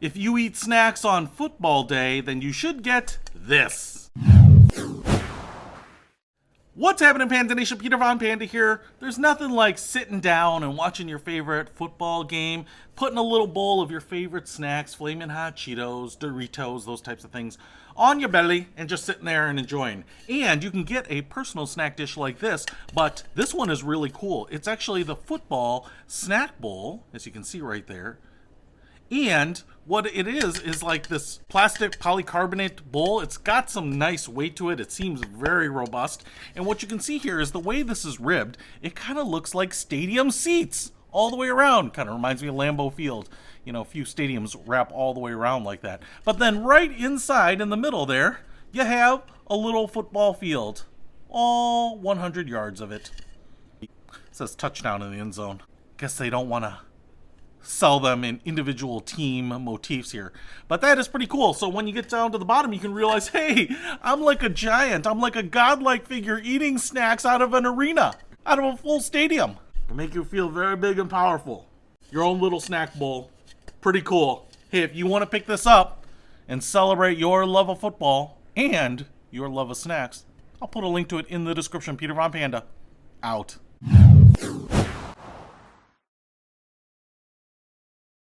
If you eat snacks on football day, then you should get this. What's happening, Panda Nation? Peter Von Panda here. There's nothing like sitting down and watching your favorite football game, putting a little bowl of your favorite snacks, Flamin Hot Cheetos, Doritos, those types of things, on your belly and just sitting there and enjoying. And you can get a personal snack dish like this, but this one is really cool. It's actually the football snack bowl, as you can see right there. And what it is like this plastic polycarbonate bowl. It's got some nice weight to it. It seems very robust. And what you can see here is the way this is ribbed, it kind of looks like stadium seats all the way around. Kind of reminds me of Lambeau Field. You know, a few stadiums wrap all the way around like that. But then right inside in the middle there, you have a little football field. All 100 yards of it. It says touchdown in the end zone. Guess they don't want to sell them in individual team motifs here. But that is pretty cool. So when you get down to the bottom, you can realize, hey, I'm like a giant. I'm like a godlike figure eating snacks out of an arena, out of a full stadium. To make you feel very big and powerful. Your own little snack bowl. Pretty cool. Hey, if you want to pick this up and celebrate your love of football and your love of snacks, I'll put a link to it in the description. Peter Von Panda, out.